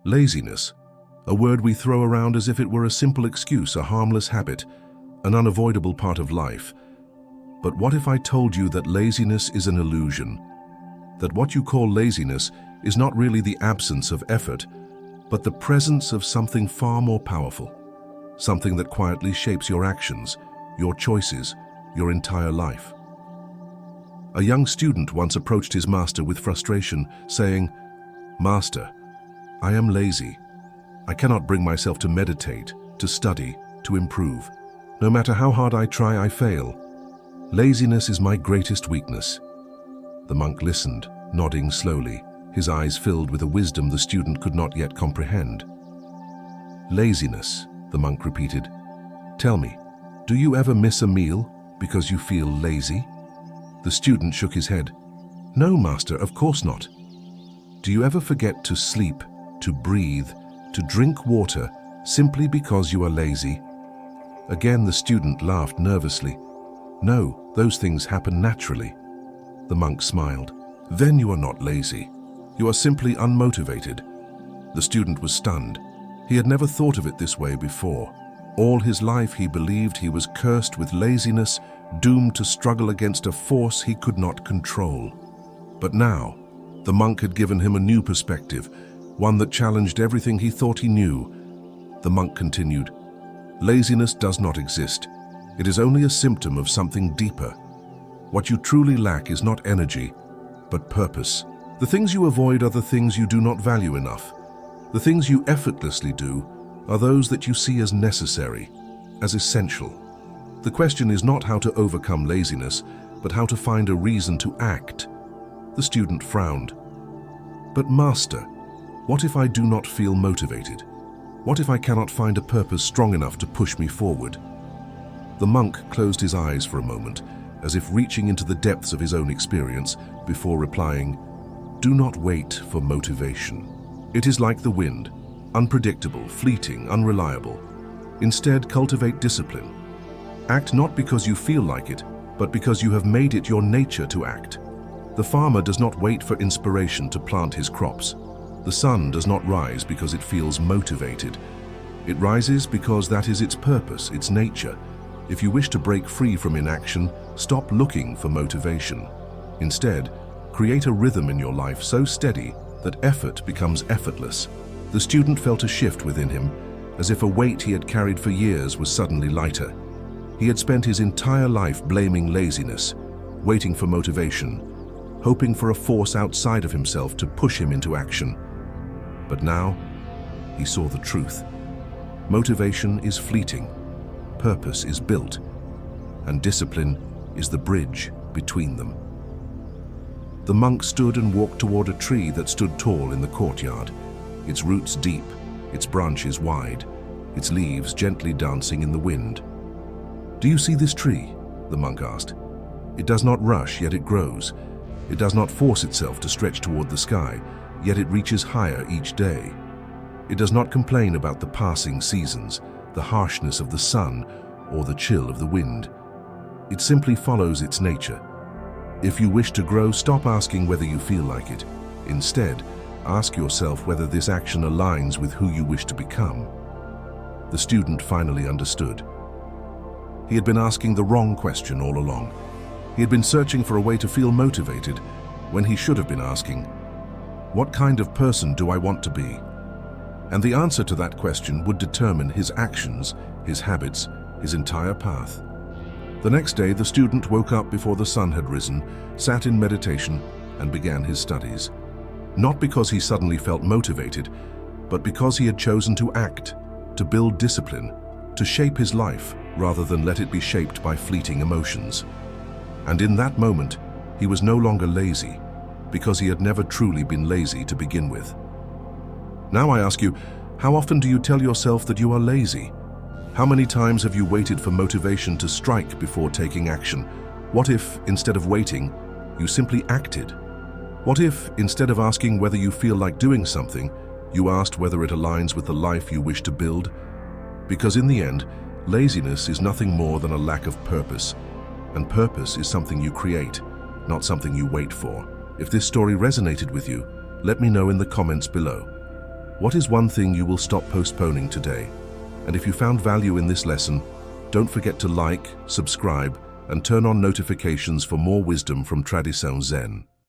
Laziness, a word we throw around as if it were a simple excuse, a harmless habit, an unavoidable part of life. But what if I told you that laziness is an illusion? That what you call laziness is not really the absence of effort, but the presence of something far more powerful, something that quietly shapes your actions, your choices, your entire life. A young student once approached his master with frustration, saying, "Master, I am lazy. I cannot bring myself to meditate, to study, to improve. No matter how hard I try, I fail. Laziness is my greatest weakness." The monk listened, nodding slowly, his eyes filled with a wisdom the student could not yet comprehend. "Laziness," the monk repeated. "Tell me, do you ever miss a meal because you feel lazy?" The student shook his head. "No, master, of course not." "Do you ever forget to sleep, to breathe, to drink water simply because you are lazy?" Again the student laughed nervously. "No, those things happen naturally." The monk smiled. "Then you are not lazy. You are simply unmotivated." The student was stunned. He had never thought of it this way before. All his life he believed he was cursed with laziness, doomed to struggle against a force he could not control. But now, the monk had given him a new perspective, one that challenged everything he thought he knew. The monk continued, "Laziness does not exist. It is only a symptom of something deeper. What you truly lack is not energy, but purpose. The things you avoid are the things you do not value enough. The things you effortlessly do are those that you see as necessary, as essential. The question is not how to overcome laziness, but how to find a reason to act." The student frowned. "But master, what if I do not feel motivated? What if I cannot find a purpose strong enough to push me forward?" The monk closed his eyes for a moment, as if reaching into the depths of his own experience, before replying, "Do not wait for motivation. It is like the wind, unpredictable, fleeting, unreliable. Instead, cultivate discipline. Act not because you feel like it, but because you have made it your nature to act. The farmer does not wait for inspiration to plant his crops. The sun does not rise because it feels motivated. It rises because that is its purpose, its nature. If you wish to break free from inaction, stop looking for motivation. Instead, create a rhythm in your life so steady that effort becomes effortless." The student felt a shift within him, as if a weight he had carried for years was suddenly lighter. He had spent his entire life blaming laziness, waiting for motivation, hoping for a force outside of himself to push him into action. But now, he saw the truth. Motivation is fleeting, purpose is built, and discipline is the bridge between them. The monk stood and walked toward a tree that stood tall in the courtyard, its roots deep, its branches wide, its leaves gently dancing in the wind. "Do you see this tree?" the monk asked. "It does not rush, yet it grows. It does not force itself to stretch toward the sky, yet it reaches higher each day. It does not complain about the passing seasons, the harshness of the sun, or the chill of the wind. It simply follows its nature. If you wish to grow, stop asking whether you feel like it. Instead, ask yourself whether this action aligns with who you wish to become." The student finally understood. He had been asking the wrong question all along. He had been searching for a way to feel motivated, when he should have been asking, "What kind of person do I want to be?" And the answer to that question would determine his actions, his habits, his entire path. The next day, the student woke up before the sun had risen, sat in meditation, and began his studies. Not because he suddenly felt motivated, but because he had chosen to act, to build discipline, to shape his life rather than let it be shaped by fleeting emotions. And in that moment, he was no longer lazy, because he had never truly been lazy to begin with. Now I ask you, how often do you tell yourself that you are lazy? How many times have you waited for motivation to strike before taking action? What if, instead of waiting, you simply acted? What if, instead of asking whether you feel like doing something, you asked whether it aligns with the life you wish to build? Because in the end, laziness is nothing more than a lack of purpose, and purpose is something you create, not something you wait for. If this story resonated with you, let me know in the comments below. What is one thing you will stop postponing today? And if you found value in this lesson, don't forget to like, subscribe, and turn on notifications for more wisdom from Tradição Zen.